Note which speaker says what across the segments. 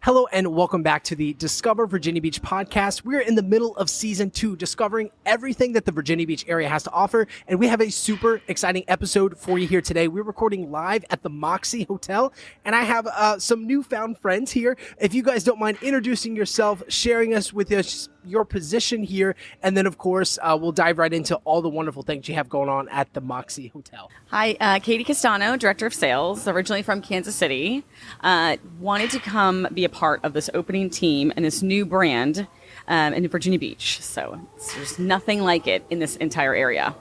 Speaker 1: Hello and welcome back to the Discover Virginia Beach podcast. We're in the middle of season 2, discovering everything that the Virginia Beach area has to offer. And we have a super exciting episode for you here today. We're recording live at the Moxy Hotel, and I have some newfound friends here. If you guys don't mind introducing yourself, sharing us with us your position here, and then of course we'll dive right into all the wonderful things you have going on at the Moxy Hotel.
Speaker 2: Hi, Katie Castano, Director of Sales, originally from Kansas City. Wanted to come be a part of this opening team and this new brand in Virginia Beach. So there's nothing like it in this entire area.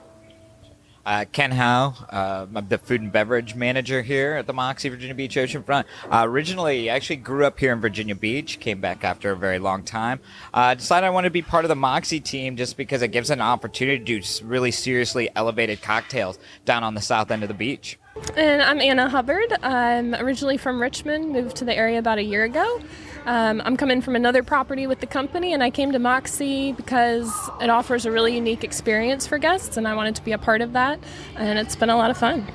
Speaker 3: Ken Howe, I'm the food and beverage manager here at the Moxy Virginia Beach Oceanfront. Originally, actually grew up here in Virginia Beach, came back after a very long time. Decided I wanted to be part of the Moxy team just because it gives an opportunity to do really seriously elevated cocktails down on the south end of the beach.
Speaker 4: And I'm Anna Hubbard. I'm originally from Richmond, moved to the area about a year ago. I'm coming from another property with the company, and I came to Moxy because it offers a really unique experience for guests, and I wanted to be a part of that, and it's been a lot of fun.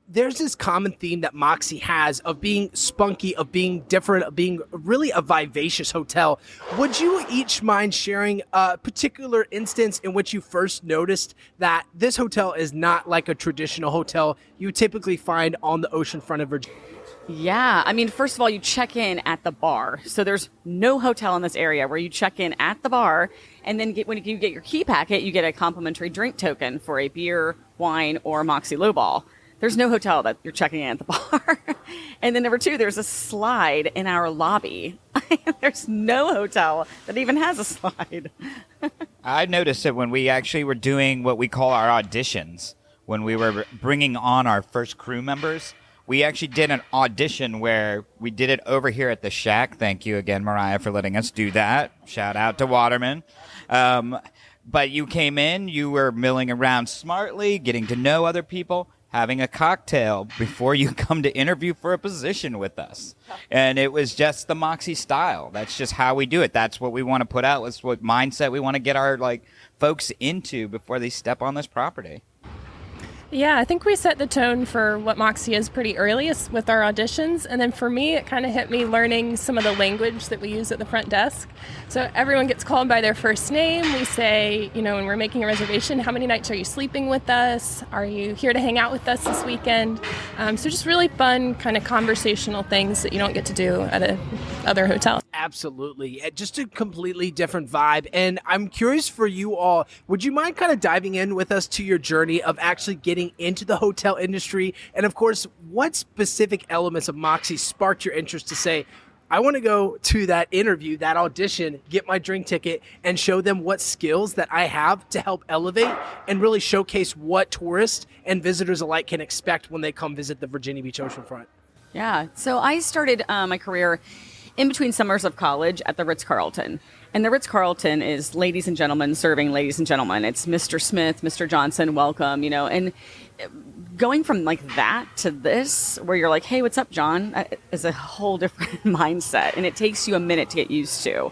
Speaker 1: There's this common theme that Moxy has of being spunky, of being different, of being really a vivacious hotel. Would you each mind sharing a particular instance in which you first noticed that this hotel is not like a traditional hotel you typically find on the oceanfront of Virginia?
Speaker 2: Yeah, I mean, first of all, you check in at the bar. So there's no hotel in this area where you check in at the bar, and then when you get your key packet, you get a complimentary drink token for a beer, wine, or Moxy Lowball. There's no hotel that you're checking in at the bar. And then number 2, there's a slide in our lobby. There's no hotel that even has a slide.
Speaker 3: I noticed it when we actually were doing what we call our auditions, when we were bringing on our first crew members. We actually did an audition where we did it over here at the Shack. Thank you again, Mariah, for letting us do that. Shout out to Waterman. But you came in, you were milling around smartly, getting to know other people, having a cocktail before you come to interview for a position with us. And it was just the Moxy style. That's just how we do it. That's what we want to put out. That's what mindset we want to get our folks into before they step on this property.
Speaker 4: Yeah, I think we set the tone for what Moxy is pretty early with our auditions. And then for me, it kind of hit me learning some of the language that we use at the front desk. So everyone gets called by their first name. We say, when we're making a reservation, how many nights are you sleeping with us? Are you here to hang out with us this weekend? So just really fun kind of conversational things that you don't get to do at other hotels.
Speaker 1: Absolutely. Just a completely different vibe. And I'm curious for you all, would you mind kind of diving in with us to your journey of actually getting into the hotel industry? And of course, what specific elements of Moxy sparked your interest to say, I want to go to that interview, that audition, get my drink ticket, and show them what skills that I have to help elevate and really showcase what tourists and visitors alike can expect when they come visit the Virginia Beach Oceanfront?
Speaker 2: Yeah, so I started my career in between summers of college at the Ritz-Carlton. And the Ritz-Carlton is ladies and gentlemen serving ladies and gentlemen. It's Mr. Smith, Mr. Johnson, welcome, and going from that to this, where you're like, hey, what's up, John, is a whole different mindset. And it takes you a minute to get used to.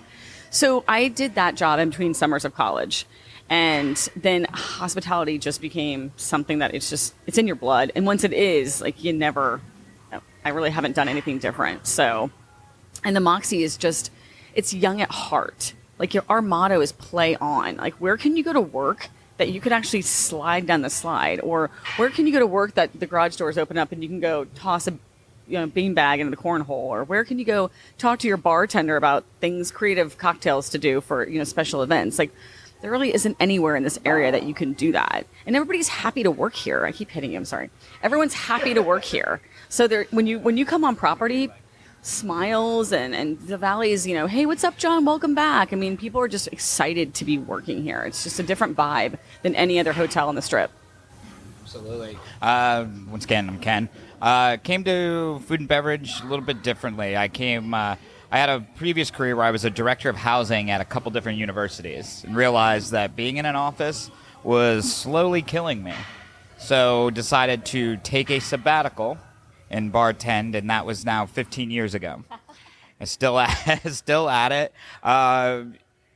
Speaker 2: So I did that job in between summers of college. And then hospitality just became something that it's in your blood. And once it is, I really haven't done anything different. So, and the Moxy is it's young at heart. Our motto is play on. Where can you go to work that you could actually slide down the slide? Or where can you go to work that the garage doors open up and you can go toss a beanbag into the cornhole? Or where can you go talk to your bartender about creative cocktails to do for, special events? There really isn't anywhere in this area that you can do that. And everybody's happy to work here. I keep hitting you, I'm sorry. Everyone's happy to work here. So when you come on property, smiles and the Valley's, hey, what's up, John? Welcome back. I mean, people are just excited to be working here. It's just a different vibe than any other hotel on the Strip.
Speaker 3: Absolutely. Once again, I'm Ken. Came to food and beverage a little bit differently. I had a previous career where I was a director of housing at a couple different universities and realized that being in an office was slowly killing me. So decided to take a sabbatical and bartend, and that was now 15 years ago. I'm still at it.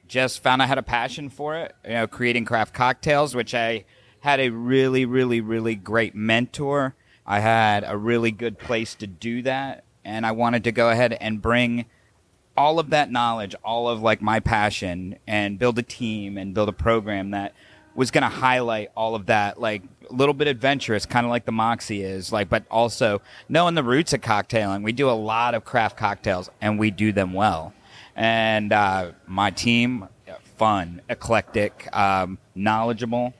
Speaker 3: Just found I had a passion for it, creating craft cocktails, which I had a really, really, really great mentor. I had a really good place to do that, and I wanted to go ahead and bring all of that knowledge, all of like my passion, and build a team and build a program that was going to highlight all of that, like a little bit adventurous, kind of like the Moxy is, like, but also knowing the roots of cocktailing. We do a lot of craft cocktails, and we do them well. And my team, fun, eclectic, knowledgeable,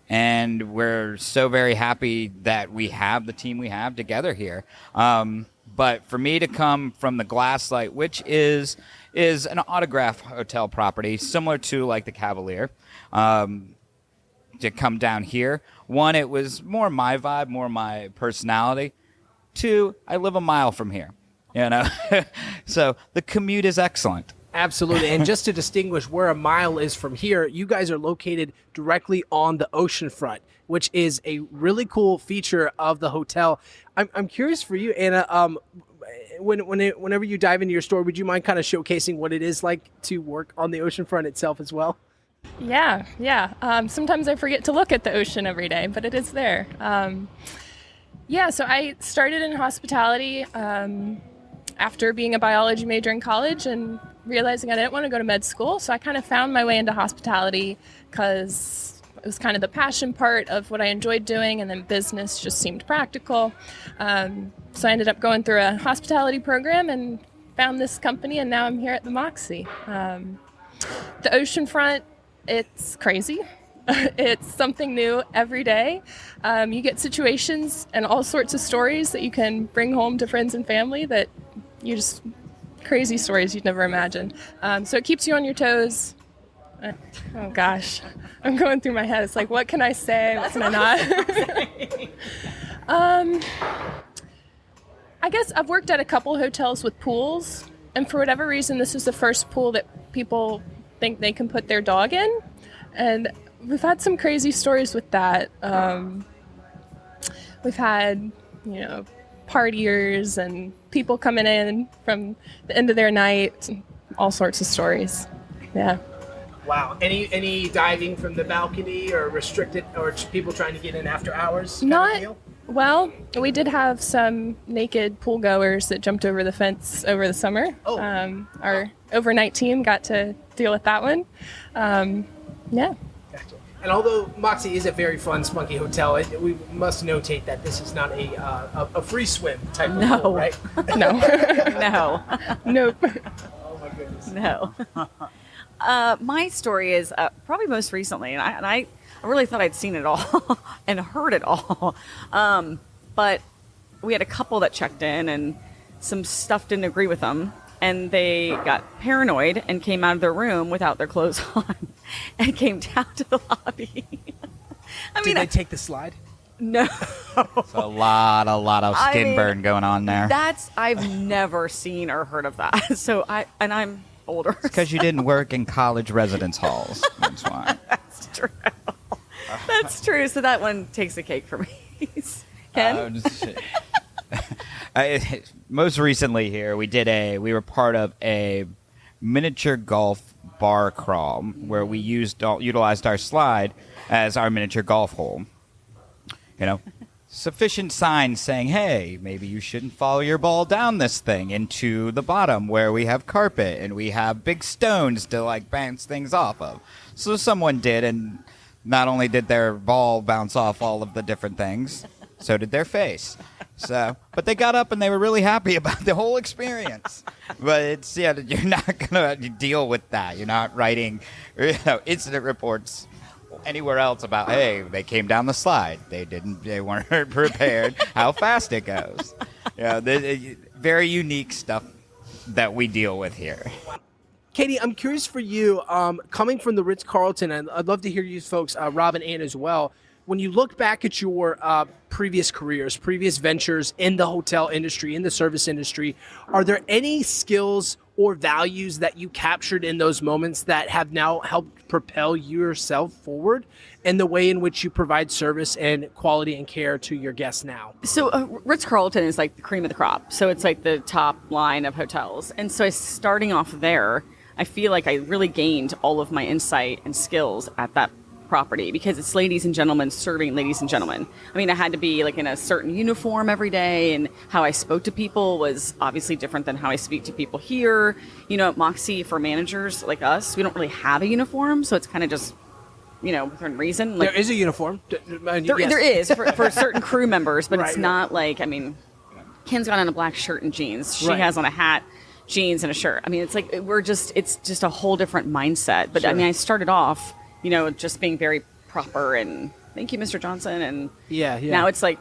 Speaker 3: and we're so very happy that we have the team we have together here. But for me to come from the Glasslight, which is an autograph hotel property similar to like the Cavalier, to come down here, one, it was more my vibe, more my personality. Two, I live a mile from here, you know, so the commute is excellent.
Speaker 1: Absolutely. And just to distinguish where a mile is from here, you guys are located directly on the Oceanfront, which is a really cool feature of the hotel. I'm curious for you, Anna, whenever you dive into your store, would you mind kind of showcasing what it is like to work on the Oceanfront itself as well?
Speaker 4: Yeah. Sometimes I forget to look at the ocean every day, but it is there. So I started in hospitality after being a biology major in college and realizing I didn't want to go to med school. So I kind of found my way into hospitality because it was kind of the passion part of what I enjoyed doing, and then business just seemed practical. So I ended up going through a hospitality program and found this company, and now I'm here at the Moxy. The Oceanfront, it's crazy. It's something new every day. You get situations and all sorts of stories that you can bring home to friends and family that you just crazy stories you'd never imagine. So it keeps you on your toes. Oh gosh, I'm going through my head. It's like, what can I say? What can I not? I guess I've worked at a couple hotels with pools, and for whatever reason, this is the first pool that people think they can put their dog in, and we've had some crazy stories with that. We've had, partiers and people coming in from the end of their night, all sorts of stories. Yeah.
Speaker 1: Wow. Any diving from the balcony or restricted, or people trying to get in after hours?
Speaker 4: Well, we did have some naked pool goers that jumped over the fence over the summer.
Speaker 1: Oh.
Speaker 4: Our overnight team got to deal with that one. Yeah.
Speaker 1: Gotcha. And although Moxy is a very fun, spunky hotel, we must notate that this is not a free swim type of pool, right?
Speaker 4: No.
Speaker 2: No.
Speaker 4: Nope.
Speaker 1: Oh my goodness.
Speaker 2: No. My story is probably most recently, and I really thought I'd seen it all and heard it all. But we had a couple that checked in, and some stuff didn't agree with them. And they got paranoid and came out of their room without their clothes on and came down to the lobby.
Speaker 1: Did they take the slide?
Speaker 2: No.
Speaker 3: It's a lot of skin burn going on there.
Speaker 2: I've never seen or heard of that. So I'm older.
Speaker 3: It's because you didn't work in college residence halls. That's why.
Speaker 2: That's true. That's true. So that one takes the cake for me. Ken?
Speaker 3: Most recently here, we were part of a miniature golf bar crawl where we utilized our slide as our miniature golf hole. Sufficient signs saying, hey, maybe you shouldn't follow your ball down this thing into the bottom where we have carpet and we have big stones to like bounce things off of. So someone did, and not only did their ball bounce off all of the different things, so did their face. But they got up and they were really happy about the whole experience. But you're not going to deal with that. You're not writing, incident reports anywhere else about, hey, they came down the slide. They weren't prepared how fast it goes. Very unique stuff that we deal with here.
Speaker 1: Katie, I'm curious for you, coming from the Ritz-Carlton, and I'd love to hear you folks, Rob and Ann as well. When you look back at your previous careers, previous ventures in the hotel industry, in the service industry, are there any skills or values that you captured in those moments that have now helped propel yourself forward in the way in which you provide service and quality and care to your guests now?
Speaker 2: So Ritz-Carlton is like the cream of the crop. So it's like the top line of hotels. And so starting off there, I feel like I really gained all of my insight and skills at that property because it's ladies and gentlemen serving ladies and gentlemen. I mean, I had to be like in a certain uniform every day, and how I spoke to people was obviously different than how I speak to people here. You know, at Moxy, for managers like us, we don't really have a uniform, so it's kind of just, you know, within reason. Like,
Speaker 1: there is a uniform.
Speaker 2: there is for certain crew members, but it's
Speaker 1: Right.
Speaker 2: not like, I mean, Ken's got on a black shirt and jeans. She
Speaker 1: Right.
Speaker 2: has on a hat, jeans, and a shirt. I mean, it's like it's just a whole different mindset. But I mean, I started off, you know, just being very proper and thank you, Mr. Johnson, and
Speaker 1: Yeah.
Speaker 2: now it's like,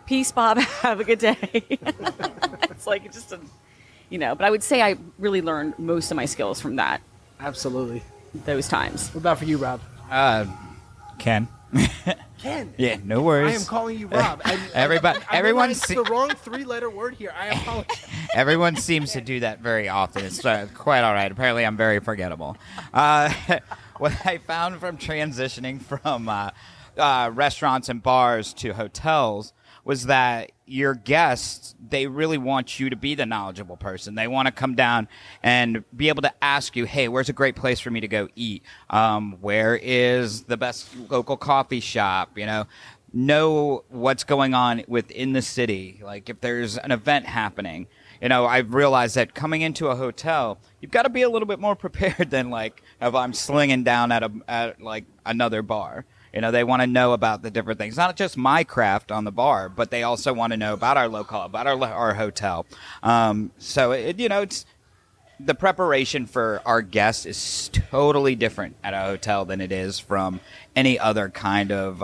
Speaker 2: peace, Bob, have a good day. It's like just a, you know. But I would say I really learned most of my skills from
Speaker 1: Absolutely.
Speaker 2: those times.
Speaker 1: What about for you, Rob?
Speaker 3: Ken.
Speaker 1: Ken.
Speaker 3: Yeah, no
Speaker 1: I
Speaker 3: worries.
Speaker 1: am calling you Rob.
Speaker 3: Everybody-
Speaker 1: I
Speaker 3: everyone
Speaker 1: realized
Speaker 3: se-
Speaker 1: the wrong 3-letter word here. I apologize.
Speaker 3: Everyone seems to do that very often. It's quite all right. Apparently, I'm very forgettable. What I found from transitioning from restaurants and bars to hotels was that your guests, they really want you to be the knowledgeable person. They want to come down and be able to ask you, hey, where's a great place for me to go eat? Where is the best local coffee shop? You know what's going on within the city. Like if there's an event happening, you know, I've realized that coming into a hotel, you've got to be a little bit more prepared than like if I'm slinging down at like another bar. You know, they want to know about the different things, not just my craft on the bar, but they also want to know about our local, about our hotel. So it's the preparation for our guests is totally different at a hotel than it is from any other kind of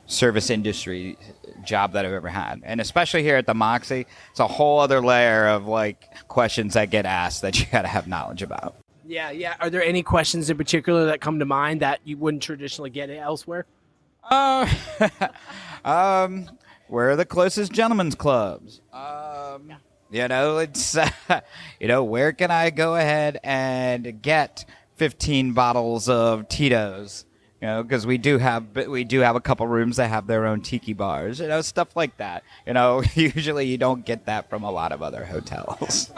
Speaker 3: service industry job that I've ever had. And especially here at the Moxy, it's a whole other layer of like questions that get asked that you got to have knowledge about.
Speaker 1: Yeah. Are there any questions in particular that come to mind that you wouldn't traditionally get elsewhere?
Speaker 3: Where are the closest gentlemen's clubs? You know, it's where can I go ahead and get 15 bottles of Tito's? You know, because we do have a couple rooms that have their own tiki bars. You know, stuff like that. You know, usually you don't get that from a lot of other hotels.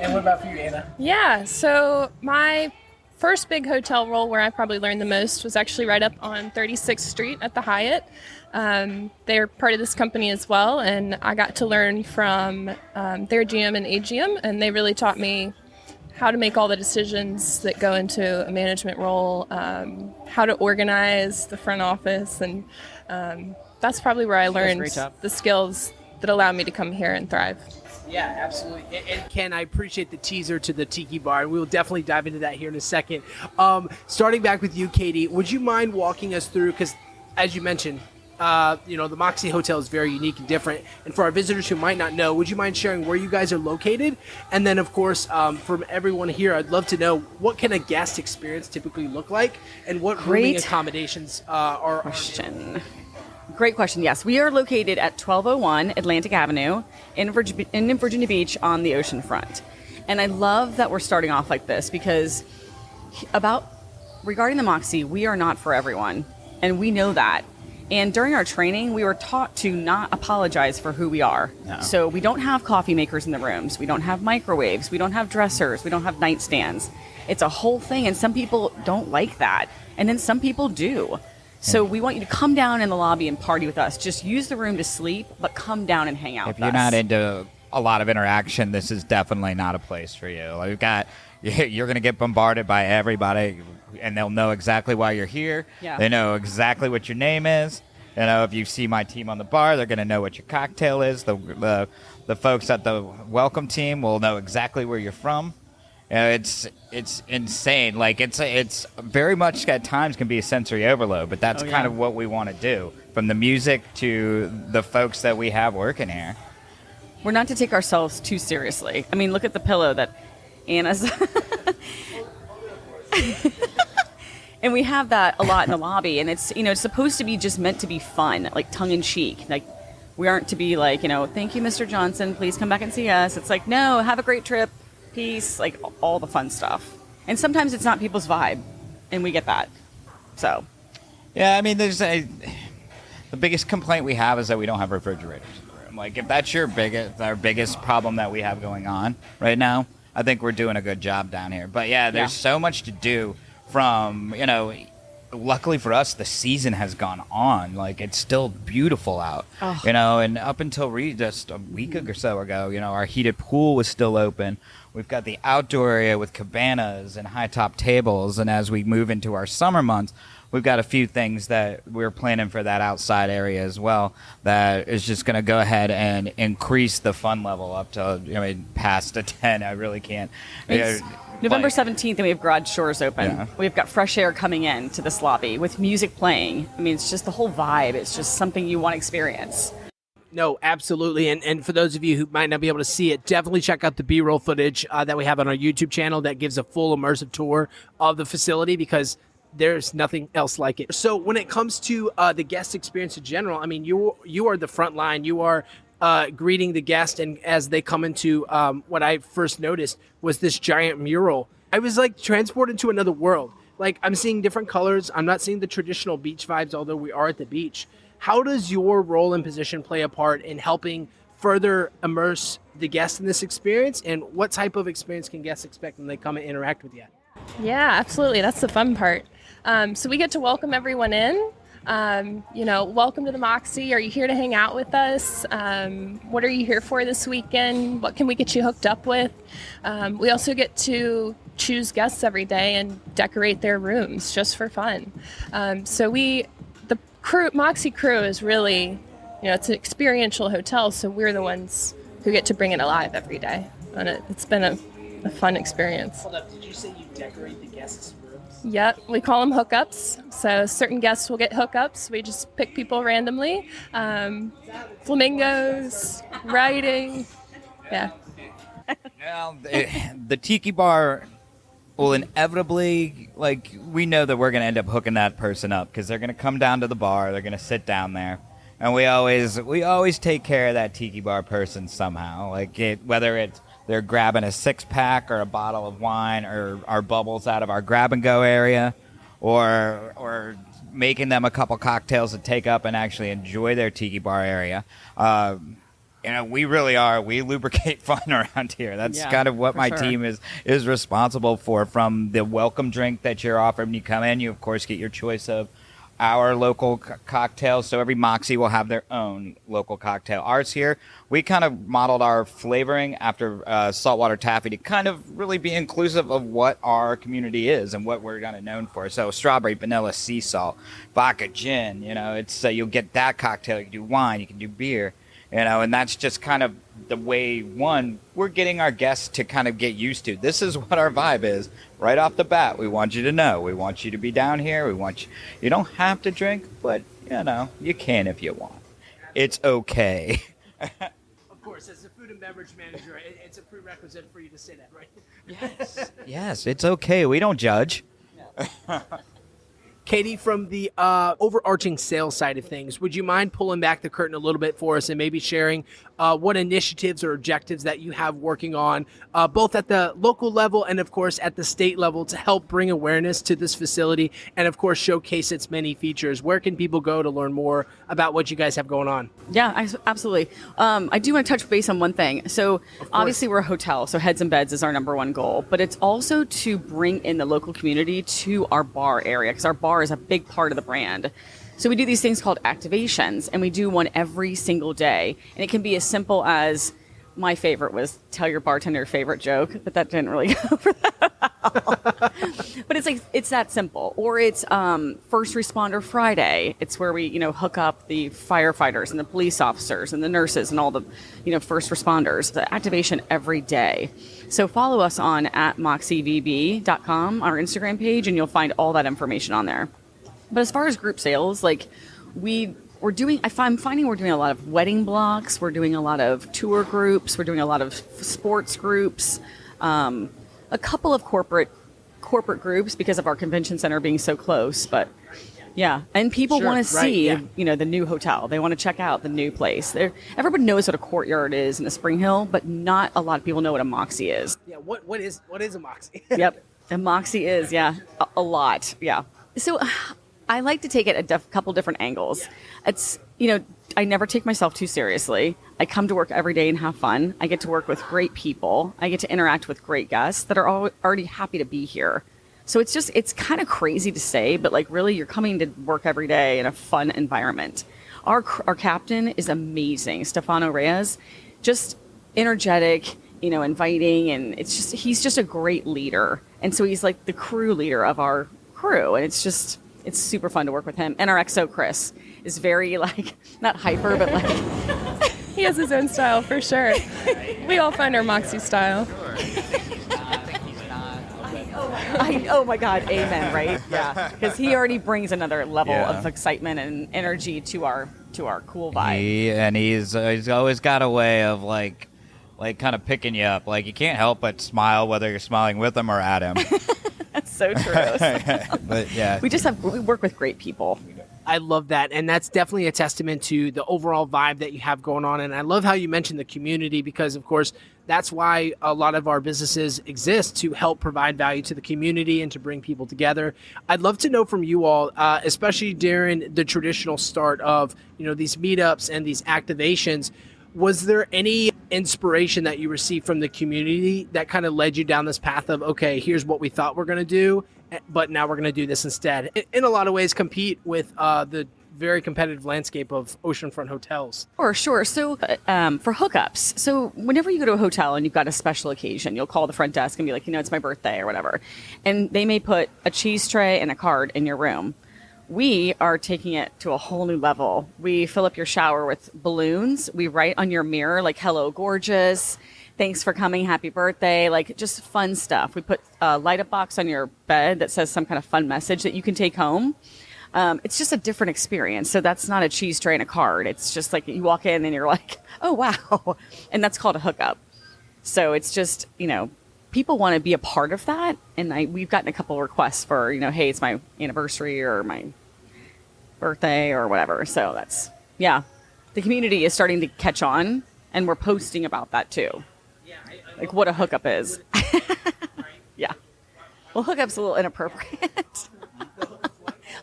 Speaker 1: And what about for you, Anna?
Speaker 4: Yeah, so my first big hotel role where I probably learned the most was actually right up on 36th Street at the Hyatt. They're part of this company as well, and I got to learn from their GM and AGM, and they really taught me how to make all the decisions that go into a management role, how to organize the front office, and that's probably where I learned the skills that allow me to come here and thrive.
Speaker 1: Yeah, absolutely. And Ken, I appreciate the teaser to the Tiki Bar, and we will definitely dive into that here in a second. Starting back with you, Katie, would you mind walking us through, because as you mentioned, the Moxy Hotel is very unique and different. And for our visitors who might not know, would you mind sharing where you guys are located? And then, of course, from everyone here, I'd love to know what can a guest experience typically look like, and what rooming accommodations are.
Speaker 2: Question. Great question. Yes, we are located at 1201 Atlantic Avenue in Virginia Beach on the Oceanfront. And I love that we're starting off like this because regarding the Moxy, we are not for everyone. And we know that. And during our training, we were taught to not apologize for who we are. No. So we don't have coffee makers in the rooms. We don't have microwaves. We don't have dressers. We don't have nightstands. It's a whole thing. And some people don't like that. And then some people do. So we want you to come down in the lobby and party with us. Just use the room to sleep, but come down and hang out with us.
Speaker 3: If you're not into a lot of interaction, this is definitely not a place for you. You're going to get bombarded by everybody, and they'll know exactly why you're here.
Speaker 2: Yeah.
Speaker 3: They know exactly what your name is. You know, if you see my team on the bar, they're going to know what your cocktail is. The folks at the welcome team will know exactly where you're from. You know, it's insane. Like it's very much at times can be a sensory overload, but that's kind of what we want to do, from the music to the folks that we have working here.
Speaker 2: We're not to take ourselves too seriously. I mean, look at the pillow that Anna's. And we have that a lot in the lobby, and it's it's supposed to be just meant to be fun, like tongue in cheek. Like we aren't to be like thank you, Mr. Johnson, please come back and see us. It's like, no, have a great trip. Peace, like all the fun stuff. And sometimes it's not people's vibe, and we get that. So
Speaker 3: yeah, I mean, the biggest complaint we have is that we don't have refrigerators in the room. Like if that's our biggest problem that we have going on right now, I think we're doing a good job down here. But yeah, there's so much to do from, luckily for us, the season has gone on. Like, it's still beautiful out, and up until just a week or so ago, our heated pool was still open. We've got the outdoor area with cabanas and high top tables. And as we move into our summer months, we've got a few things that we're planning for that outside area as well that is just going to go ahead and increase the fun level up to, past a 10. I really can't.
Speaker 2: November 17th, and we have garage doors open.
Speaker 3: Yeah.
Speaker 2: We've got fresh air coming in to this lobby with music playing. I mean, it's just the whole vibe. It's just something you want to experience.
Speaker 1: No, absolutely. And for those of you who might not be able to see it, definitely check out the B-roll footage that we have on our YouTube channel that gives a full immersive tour of the facility, because there's nothing else like it. So when it comes to the guest experience in general, I mean, you are the front line. You are greeting the guest, and as they come into what I first noticed was this giant mural. I was like transported to another world. Like, I'm seeing different colors. I'm not seeing the traditional beach vibes, although we are at the beach. How does your role and position play a part in helping further immerse the guests in this experience? And what type of experience can guests expect when they come and interact with you?
Speaker 4: Yeah, absolutely. That's the fun part. So we get to welcome everyone in. Welcome to the Moxy. Are you here to hang out with us? What are you here for this weekend? What can we get you hooked up with? We also get to choose guests every day and decorate their rooms just for fun. Moxy crew is really, it's an experiential hotel, so we're the ones who get to bring it alive every day. And it's been a fun experience.
Speaker 1: Hold up, did you say you decorate the guests' rooms?
Speaker 4: Yep, we call them hookups. So certain guests will get hookups. We just pick people randomly. Flamingos, writing, yeah.
Speaker 3: Now, the tiki bar will inevitably, we know that we're going to end up hooking that person up because they're going to come down to the bar, they're going to sit down there, and we always take care of that tiki bar person somehow. Whether they're grabbing a 6-pack or a bottle of wine or our bubbles out of our grab-and-go area, or making them a couple cocktails to take up and actually enjoy their tiki bar area. We really are. We lubricate fun around here. That's kind of what my team is responsible for. From the welcome drink that you're offered when you come in, you, of course, get your choice of our local cocktails. So every Moxy will have their own local cocktail. Ours here, we kind of modeled our flavoring after saltwater taffy to kind of really be inclusive of what our community is and what we're kind of known for. So strawberry, vanilla, sea salt, vodka, gin. It's you'll get that cocktail. You can do wine. You can do beer. And that's just kind of the way, we're getting our guests to kind of get used to. This is what our vibe is. Right off the bat, we want you to know. We want you to be down here. You don't have to drink, but, you can if you want. It's okay.
Speaker 1: Of course, as a food and beverage manager, it's a prerequisite for you to say that, right?
Speaker 3: Yes, it's okay. We don't judge.
Speaker 1: Katie, from the overarching sales side of things, would you mind pulling back the curtain a little bit for us and maybe sharing what initiatives or objectives that you have working on, both at the local level and, of course, at the state level to help bring awareness to this facility and, of course, showcase its many features? Where can people go to learn more about what you guys have going on?
Speaker 2: Yeah, absolutely. I do want to touch base on one thing. So obviously we're a hotel, so heads and beds is our number one goal, but it's also to bring in the local community to our bar area, because our bar is a big part of the brand. So we do these things called activations, and we do one every single day. And it can be as simple as, my favorite was tell your bartender your favorite joke, but that didn't really go over that well. But it's that simple. Or it's First Responder Friday. It's where we, hook up the firefighters and the police officers and the nurses and all the, first responders. The activation every day. So follow us on @moxyvb.com, our Instagram page, and you'll find all that information on there. But as far as group sales, I'm finding we're doing a lot of wedding blocks. We're doing a lot of tour groups. We're doing a lot of sports groups, a couple of corporate groups because of our convention center being so close. But yeah, and people want to see, the new hotel. They want to check out the new place. Everybody knows what a Courtyard is in the Spring Hill, but not a lot of people know what a Moxy is.
Speaker 1: Yeah, what is a Moxy?
Speaker 2: Yep, a Moxy is a lot. Yeah, so I like to take it a couple different angles. It's, I never take myself too seriously. I come to work every day and have fun. I get to work with great people. I get to interact with great guests that are already happy to be here. So it's kind of crazy to say, but like really you're coming to work every day in a fun environment. Our captain is amazing, Stefano Reyes, just energetic, inviting, and he's just a great leader. And so he's like the crew leader of our crew, and it's super fun to work with him. And our XO Chris is very like not hyper, but like
Speaker 4: He has his own style for sure. We all find our Moxy style.
Speaker 2: Oh my God, amen, right? Yeah, because he already brings another level of excitement and energy to our cool vibe.
Speaker 3: He's always got a way of like kind of picking you up. Like you can't help but smile whether you're smiling with him or at him.
Speaker 2: That's so true.
Speaker 3: But yeah,
Speaker 2: we work with great people.
Speaker 1: I love that. And that's definitely a testament to the overall vibe that you have going on. And I love how you mentioned the community because, of course, that's why a lot of our businesses exist, to help provide value to the community and to bring people together. I'd love to know from you all, especially during the traditional start of, these meetups and these activations, was there any inspiration that you received from the community that kind of led you down this path of, okay, here's what we thought we're going to do, but now we're going to do this instead? In a lot of ways, compete with the very competitive landscape of oceanfront hotels.
Speaker 2: Sure. So for hookups, so whenever you go to a hotel and you've got a special occasion, you'll call the front desk and be like, it's my birthday or whatever. And they may put a cheese tray and a card in your room. We are taking it to a whole new level. We fill up your shower with balloons. We write on your mirror, like, hello, gorgeous. Thanks for coming. Happy birthday. Like, just fun stuff. We put a light up box on your bed that says some kind of fun message that you can take home. It's just a different experience. So that's not a cheese tray and a card. It's just like you walk in and you're like, oh, wow. And that's called a hookup. So it's just, people want to be a part of that. And we've gotten a couple of requests for, hey, it's my anniversary or my birthday or whatever. So that's, the community is starting to catch on, and we're posting about that too. Like what a hookup is. Yeah. Well, hookup's a little inappropriate.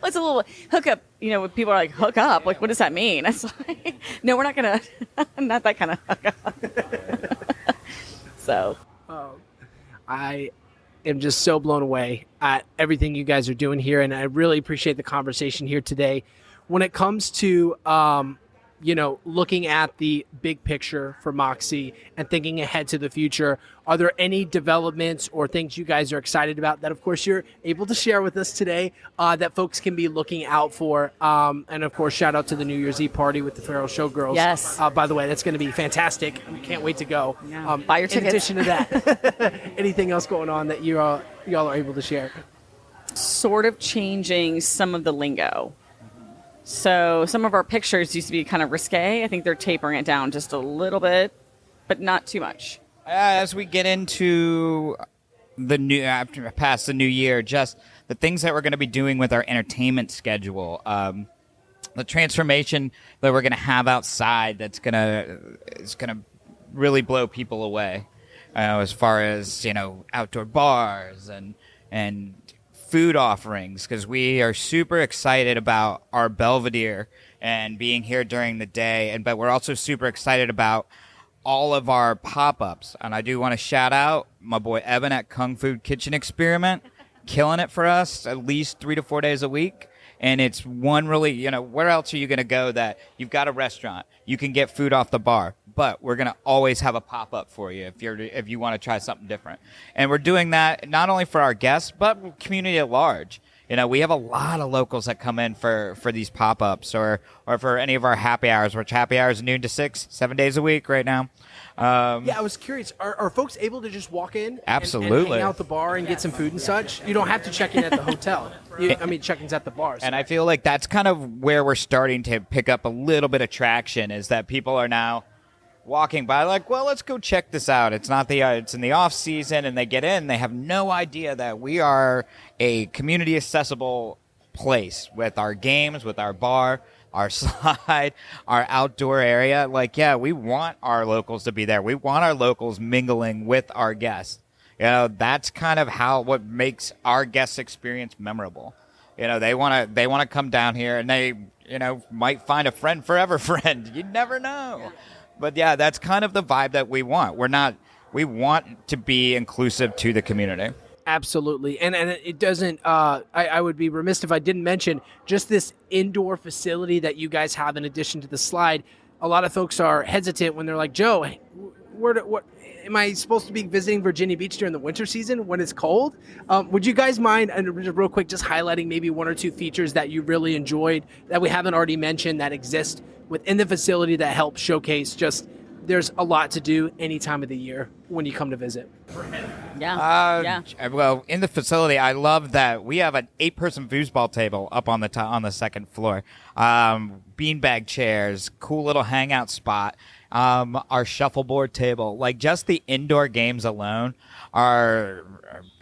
Speaker 2: It's a little hookup, when people are like, hook up, like, what does that mean? It's like, no, we're not going to, not that kind of hookup. So.
Speaker 1: I am just so blown away at everything you guys are doing here, and I really appreciate the conversation here today. When it comes to, looking at the big picture for Moxy and thinking ahead to the future, are there any developments or things you guys are excited about that, of course, you're able to share with us today that folks can be looking out for? And, of course, shout out to the New Year's Eve party with the Feral Showgirls.
Speaker 2: Yes.
Speaker 1: By the way, that's going to be fantastic. We can't wait to go.
Speaker 2: Yeah. Buy your tickets.
Speaker 1: In addition to that, anything else going on that y'all are able to share?
Speaker 2: Sort of changing some of the lingo. So some of our pictures used to be kind of risque. I think they're tapering it down just a little bit, but not too much.
Speaker 3: As we get into past the new year, just the things that we're going to be doing with our entertainment schedule, the transformation that we're going to have outside that's going to really blow people away, as far as outdoor bars and food offerings, because we are super excited about our Belvedere and being here during the day, but we're also super excited about all of our pop-ups. And I do want to shout out my boy Evan at Kung Fu Kitchen Experiment, killing it for us at least 3 to 4 days a week. And it's one really, where else are you going to go that you've got a restaurant, you can get food off the bar, but we're going to always have a pop-up for you if you want to try something different. And we're doing that not only for our guests, but community at large. We have a lot of locals that come in for these pop-ups or for any of our happy hours, which happy hours noon to 6, 7 days a week right now.
Speaker 1: I was curious. Are folks able to just walk in
Speaker 3: Absolutely.
Speaker 1: and hang out at the bar and get some food and such? You don't have to check in at the hotel. Check-in's at the bar. So.
Speaker 3: And I feel like that's kind of where we're starting to pick up a little bit of traction, is that people are now walking by like, well, let's go check this out. It's in the off season, and they get in. They have no idea that we are a community accessible place with our games, with our bar, our slide, our outdoor area. We want our locals to be there. We want our locals mingling with our guests. That's kind of what makes our guest experience memorable. They want to come down here, and they, might find a friend forever friend. You never know. But yeah, that's kind of the vibe that we want. We want to be inclusive to the community.
Speaker 1: Absolutely. And it doesn't, I would be remiss if I didn't mention just this indoor facility that you guys have in addition to the slide. A lot of folks are hesitant when they're like, Joe, what am I supposed to be visiting Virginia Beach during the winter season when it's cold? Would you guys mind, and real quick, just highlighting maybe one or two features that you really enjoyed that we haven't already mentioned that exist within the facility that help showcase just there's a lot to do any time of the year when you come to visit?
Speaker 2: Yeah.
Speaker 3: Well, in the facility, I love that we have an 8-person foosball table up on the second floor. Beanbag chairs, cool little hangout spot. Our shuffleboard table, like just the indoor games alone are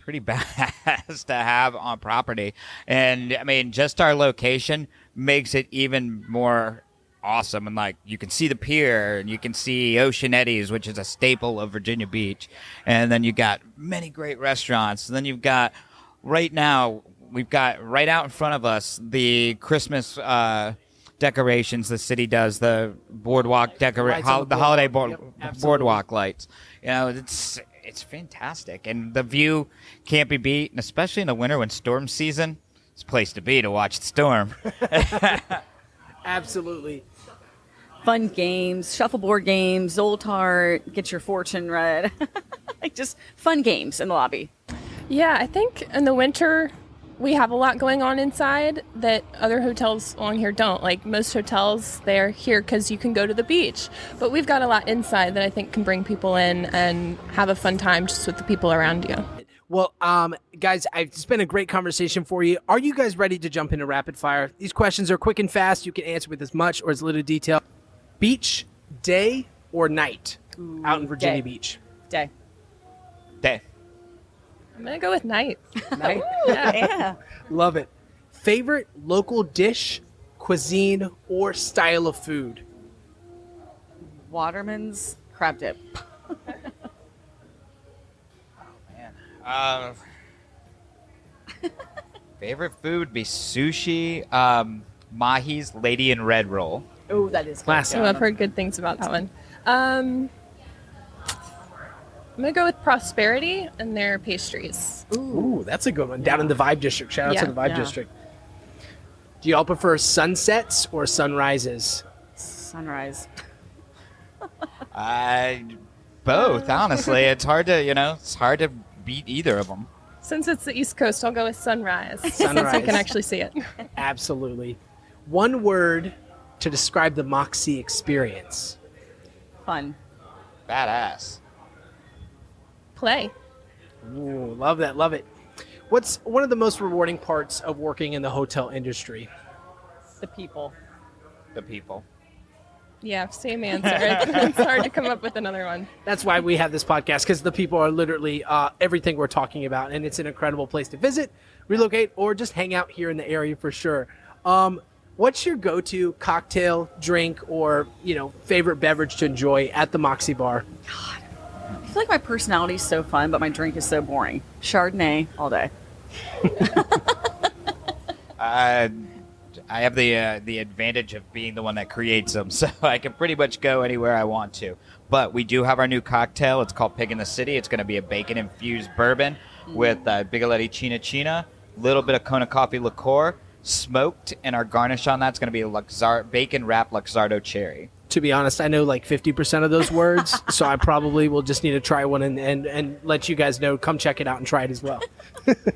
Speaker 3: pretty badass to have on property. And I mean, just our location makes it even more awesome. And like, you can see the pier and you can see Ocean Eddies, which is a staple of Virginia Beach. And then you got many great restaurants. And then you've got right now, we've got right out in front of us the Christmas decorations the city does, the boardwalk the holiday boardwalk lights. You know, it's fantastic, and the view can't be beat. And especially in the winter when storm season, it's a place to be to watch the storm.
Speaker 1: Absolutely.
Speaker 2: Fun games, shuffleboard games, Zoltar, get your fortune read. Like just fun games in the lobby.
Speaker 4: Yeah, I think in the winter we have a lot going on inside that other hotels along here don't. Like most hotels, they're here because you can go to the beach. But we've got a lot inside that I think can bring people in and have a fun time just with the people around you.
Speaker 1: Well, guys, it's been a great conversation for you. Are you guys ready to jump into rapid fire? These questions are quick and fast. You can answer with as much or as little detail. Beach, day, or night out in Virginia Beach?
Speaker 2: Day.
Speaker 4: I'm going to go with night.
Speaker 1: Night?
Speaker 2: Yeah.
Speaker 1: Love it. Favorite local dish, cuisine, or style of food?
Speaker 2: Waterman's crab dip.
Speaker 3: Favorite food would be sushi, Mahi's Lady in Red roll.
Speaker 2: Oh, that is
Speaker 1: Classic.
Speaker 4: Oh, I've heard good things about that one. I'm going to go with Prosperity and their pastries.
Speaker 1: Ooh, that's a good one. Down in the Vibe District. Shout out to the Vibe
Speaker 2: Yeah.
Speaker 1: District. Do you all prefer sunsets or sunrises?
Speaker 2: Sunrise.
Speaker 3: Both, honestly. It's hard to beat either of them.
Speaker 4: Since it's the East Coast, I'll go with sunrise. Since
Speaker 1: Sunrise.
Speaker 4: we can actually see it.
Speaker 1: Absolutely. One word to describe the Moxy experience.
Speaker 2: Fun.
Speaker 3: Badass.
Speaker 4: Play.
Speaker 1: Ooh, love that. Love it. What's one of the most rewarding parts of working in the hotel industry?
Speaker 2: The people.
Speaker 3: The people.
Speaker 4: Yeah, same answer. It's hard to come up with another one.
Speaker 1: That's why we have this podcast, because the people are literally everything we're talking about, and it's an incredible place to visit, relocate, or just hang out here in the area for sure. What's your go-to cocktail, drink, or favorite beverage to enjoy at the Moxy Bar?
Speaker 2: I feel like my personality is so fun, but my drink is so boring. Chardonnay all day.
Speaker 3: I have the advantage of being the one that creates them, so I can pretty much go anywhere I want to. But we do have our new cocktail. It's called Pig in the City. It's going to be a bacon-infused bourbon with Bigoletti China China, a little bit of Kona coffee liqueur, smoked, and our garnish on that's going to be a bacon-wrapped Luxardo cherry.
Speaker 1: To be honest, I know like 50% of those words, so I probably will just need to try one and let you guys know. Come check it out and try it as well.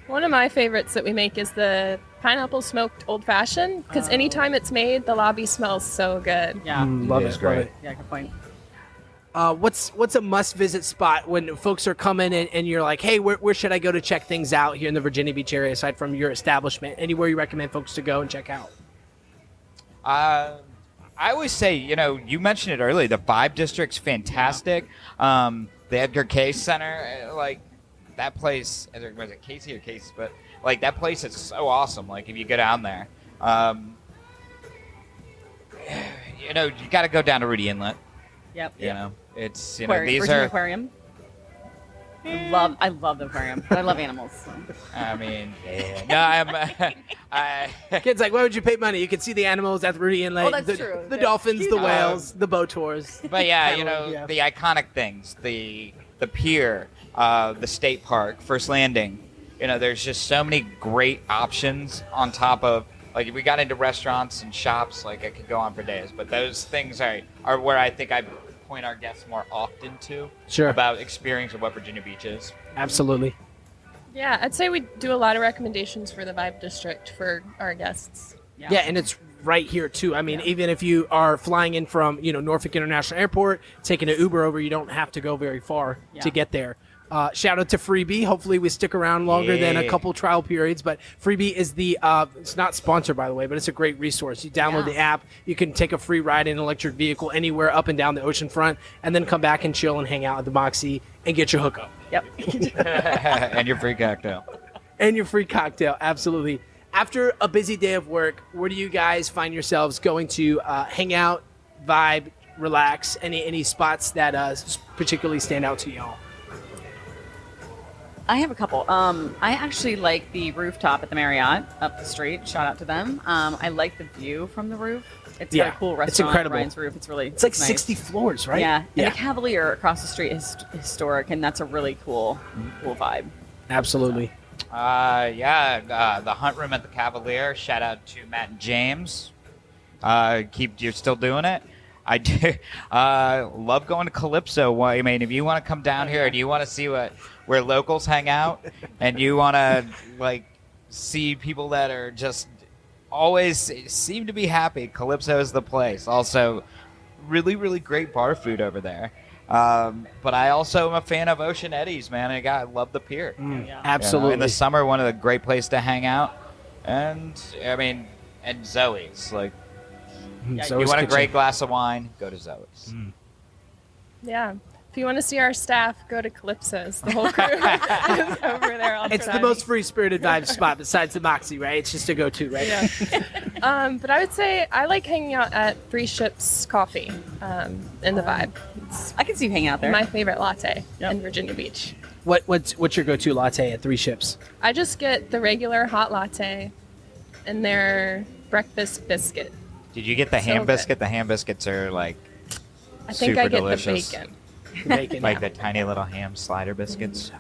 Speaker 4: One of my favorites that we make is the pineapple smoked old fashioned, because anytime it's made, the lobby smells so good.
Speaker 2: Yeah.
Speaker 1: Love it.
Speaker 3: great.
Speaker 1: Love it.
Speaker 2: Yeah, good point.
Speaker 1: What's a must-visit spot when folks are coming and you're like, hey, where should I go to check things out here in the Virginia Beach area aside from your establishment? Anywhere you recommend folks to go and check out?
Speaker 3: I always say, you mentioned it earlier, the Vibe District's fantastic. The Edgar Cayce Center, like, that place, was it Casey or Case? But, like, that place is so awesome, like, if you go down there. You got to go down to Rudy Inlet.
Speaker 2: Yep.
Speaker 3: It's,
Speaker 2: Aquarium.
Speaker 3: these
Speaker 2: Virginia
Speaker 3: are...
Speaker 2: Aquarium. I love the aquarium, but I love animals. So.
Speaker 3: I mean, yeah. No,
Speaker 1: Kids like, why would you pay money? You can see the animals at the Rudy Inlet.
Speaker 2: Oh, that's
Speaker 1: the,
Speaker 2: true.
Speaker 1: The
Speaker 2: Yeah.
Speaker 1: dolphins, the whales, the boat tours.
Speaker 3: But yeah,
Speaker 1: Yeah.
Speaker 3: the iconic things, the pier, the state park, First Landing, there's just so many great options on top of, like, if we got into restaurants and shops, like, I could go on for days. But those things are where I think I point our guests more often to about experience of what Virginia Beach is.
Speaker 1: Absolutely.
Speaker 4: Yeah, I'd say we do a lot of recommendations for the Vibe District for our guests.
Speaker 1: Yeah, and it's right here too. I mean, even if you are flying in from Norfolk International Airport, taking an Uber over, you don't have to go very far to get there. Shout out to Freebie. Hopefully we stick around longer than a couple trial periods. But Freebie is it's not sponsored, by the way, but it's a great resource. You download the app. You can take a free ride in an electric vehicle anywhere up and down the oceanfront, and then come back and chill and hang out at the Moxy and get your hookup.
Speaker 2: Yep.
Speaker 3: And your free cocktail.
Speaker 1: And your free cocktail, absolutely. After a busy day of work, where do you guys find yourselves going to hang out, vibe, relax? Any spots that particularly stand out to y'all?
Speaker 2: I have a couple. I actually like the rooftop at the Marriott up the street. Shout out to them. I like the view from the roof. It's got a cool restaurant.
Speaker 1: It's incredible.
Speaker 2: Ryan's roof. It's like
Speaker 1: nice. 60
Speaker 2: nice.
Speaker 1: floors, right?
Speaker 2: Yeah. And the Cavalier across the street is historic, and that's a really cool vibe.
Speaker 1: Absolutely.
Speaker 3: The Hunt Room at the Cavalier. Shout out to Matt and James. You're still doing it. I do. Love going to Calypso. Well, I mean, if you want to come down here and you want to see where locals hang out, and you want to see people that are just always seem to be happy, Calypso is the place. Also, really, really great bar food over there. But I also am a fan of Ocean Eddies, man. I love the pier.
Speaker 1: Absolutely.
Speaker 3: In the summer, one of the great places to hang out. And Zoe's. If you want a great glass of wine, go to Zoe's.
Speaker 4: Yeah. If you want to see our staff, go to Calypso's. The whole crew is over there all the
Speaker 1: It's
Speaker 4: time.
Speaker 1: the most free-spirited vibe spot besides the Moxy, right? It's just a go-to, right?
Speaker 4: Yeah. But I would say I like hanging out at Three Ships Coffee in the Vibe. It's
Speaker 2: I can see you hanging out there.
Speaker 4: my favorite latte in Virginia Beach.
Speaker 1: What's your go-to latte at Three Ships?
Speaker 4: I just get the regular hot latte and their breakfast biscuit.
Speaker 3: Did you get the ham biscuit? The ham biscuits are
Speaker 4: I think
Speaker 3: super
Speaker 4: I get
Speaker 3: delicious.
Speaker 4: the bacon.
Speaker 1: The bacon.
Speaker 3: The tiny little ham slider biscuits.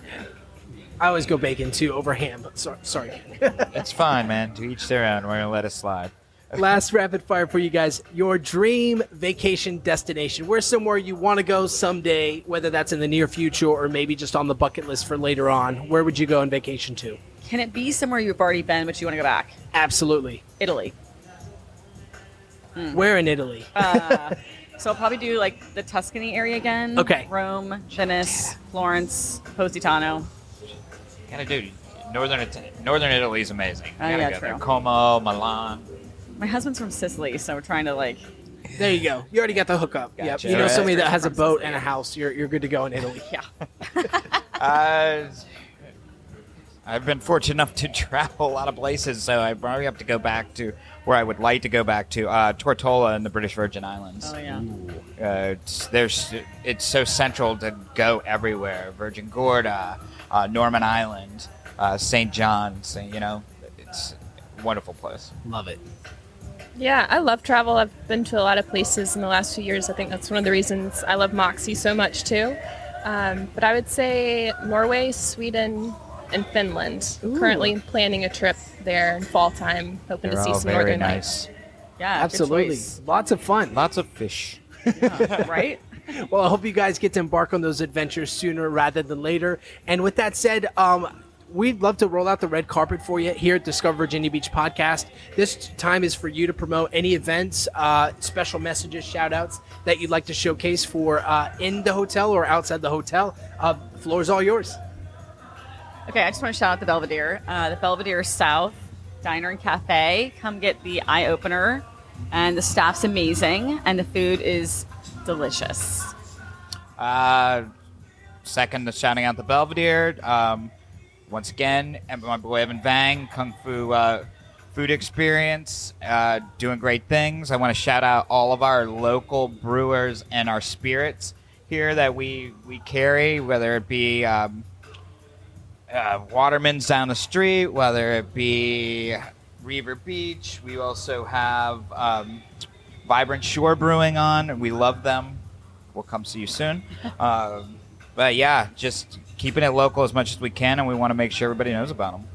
Speaker 1: I always go bacon too over ham. But sorry.
Speaker 3: It's fine, man. To each their own. We're gonna let it slide.
Speaker 1: Last rapid fire for you guys. Your dream vacation destination. Where's somewhere you want to go someday, whether that's in the near future or maybe just on the bucket list for later on? Where would you go on vacation to?
Speaker 2: Can it be somewhere you've already been, but you want to go back?
Speaker 1: Absolutely.
Speaker 2: Italy.
Speaker 1: Where in Italy?
Speaker 2: So I'll probably do the Tuscany area again.
Speaker 1: Okay.
Speaker 2: Rome, Venice, Florence, Positano.
Speaker 3: Gotta do Northern Italy is amazing.
Speaker 2: Oh,
Speaker 3: Gotta
Speaker 2: yeah,
Speaker 3: go there.
Speaker 2: true.
Speaker 3: Como, Milan.
Speaker 2: My husband's from Sicily, so we're trying to
Speaker 1: There you go. You already got the hookup.
Speaker 3: Gotcha.
Speaker 1: Yep. You know
Speaker 3: Alright.
Speaker 1: somebody that has a
Speaker 2: From
Speaker 1: boat
Speaker 2: Sicily.
Speaker 1: and a house. You're good to go in Italy.
Speaker 2: Yeah.
Speaker 3: I've been fortunate enough to travel a lot of places, so I probably have to go back to where I would like to go back to, Tortola in the British Virgin Islands.
Speaker 2: Oh yeah.
Speaker 3: It's so central to go everywhere. Virgin Gorda, Norman Island, St. John's. It's a wonderful place.
Speaker 1: Love it.
Speaker 4: Yeah, I love travel. I've been to a lot of places in the last few years. I think that's one of the reasons I love Moxy so much too. But I would say Norway, Sweden, and Finland. Currently planning a trip there in fall time, hoping
Speaker 3: They're
Speaker 4: to see
Speaker 3: all
Speaker 4: some
Speaker 3: very
Speaker 4: northern
Speaker 3: nice.
Speaker 4: lights.
Speaker 2: Yeah.
Speaker 1: Absolutely.
Speaker 2: Good choice.
Speaker 1: Lots of fun.
Speaker 3: Lots of fish.
Speaker 2: Right?
Speaker 1: Well, I hope you guys get to embark on those adventures sooner rather than later. And with that said, we'd love to roll out the red carpet for you here at Discover Virginia Beach podcast. This time is for you to promote any events, special messages, shout outs that you'd like to showcase for in the hotel or outside the hotel. The floor is all yours.
Speaker 2: Okay, I just want to shout out the Belvedere. The Belvedere South Diner and Cafe. Come get the eye opener. And the staff's amazing. And the food is delicious.
Speaker 3: Second to shouting out the Belvedere. Once again, my boy Evan Vang, Kung Fu Food Experience, doing great things. I want to shout out all of our local brewers and our spirits here that we carry, whether it be Waterman's down the street, whether it be Reaver Beach. We also have Vibrant Shore Brewing on, and we love them. We'll come see you soon. But yeah, just keeping it local as much as we can, and we want to make sure everybody knows about them.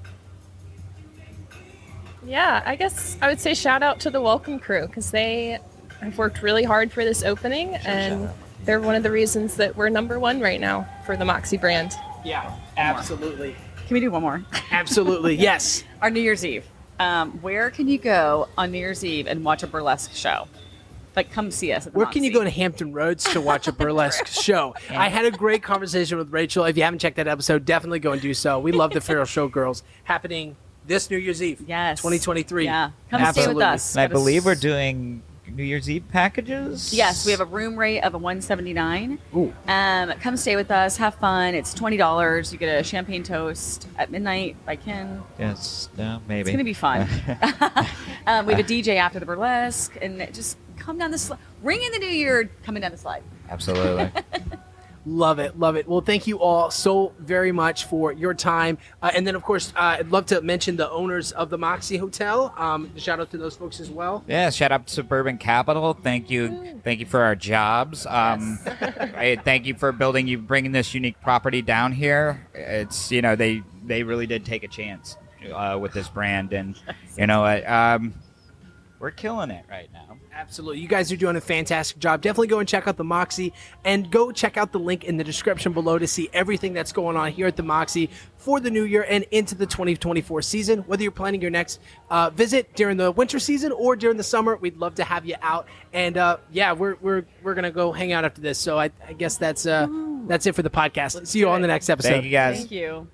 Speaker 4: Yeah, I guess I would say shout out to the Welcome crew because they have worked really hard for this opening, and they're one of the reasons that we're #1 right now for the Moxy brand.
Speaker 1: Yeah, absolutely.
Speaker 2: Can we do one more?
Speaker 1: Absolutely, yes.
Speaker 2: Our New Year's Eve. Where can you go on New Year's Eve and watch a burlesque show? Like, come see us at the
Speaker 1: Where can you
Speaker 2: Moxy.
Speaker 1: go to Hampton Roads to watch a burlesque show? I had a great conversation with Rachel. If you haven't checked that episode, definitely go and do so. We love the Feral Showgirls happening this New Year's Eve.
Speaker 2: Yes.
Speaker 1: 2023.
Speaker 2: Yeah. Come stay
Speaker 1: Absolutely.
Speaker 2: with us.
Speaker 3: And I
Speaker 2: Go to
Speaker 3: believe we're doing New Year's Eve packages.
Speaker 2: Yes, we have a room rate of a $179.
Speaker 1: Ooh.
Speaker 2: Come stay with us, have fun. It's $20. You get a champagne toast at midnight by Ken.
Speaker 3: Yes. No. Maybe.
Speaker 2: It's gonna be fun. We have a DJ after the burlesque, and just come down the slide. Ring in the new year, coming down the slide.
Speaker 3: Absolutely.
Speaker 1: Love it, love it. Well, thank you all so very much for your time. And then, of course, I'd love to mention the owners of the Moxy Hotel. Shout out to those folks as well.
Speaker 3: Yeah, shout out to Suburban Capital. Thank you for our jobs. Thank you for bringing this unique property down here. It's they really did take a chance with this brand, and we're killing it right now.
Speaker 1: Absolutely. You guys are doing a fantastic job. Definitely go and check out the Moxy, and go check out the link in the description below to see everything that's going on here at the Moxy for the new year and into the 2024 season. Whether you're planning your next visit during the winter season or during the summer, we'd love to have you out. And we're gonna go hang out after this. So I guess that's it for the podcast. See you all in the next episode.
Speaker 3: Thank you guys.
Speaker 2: Thank you.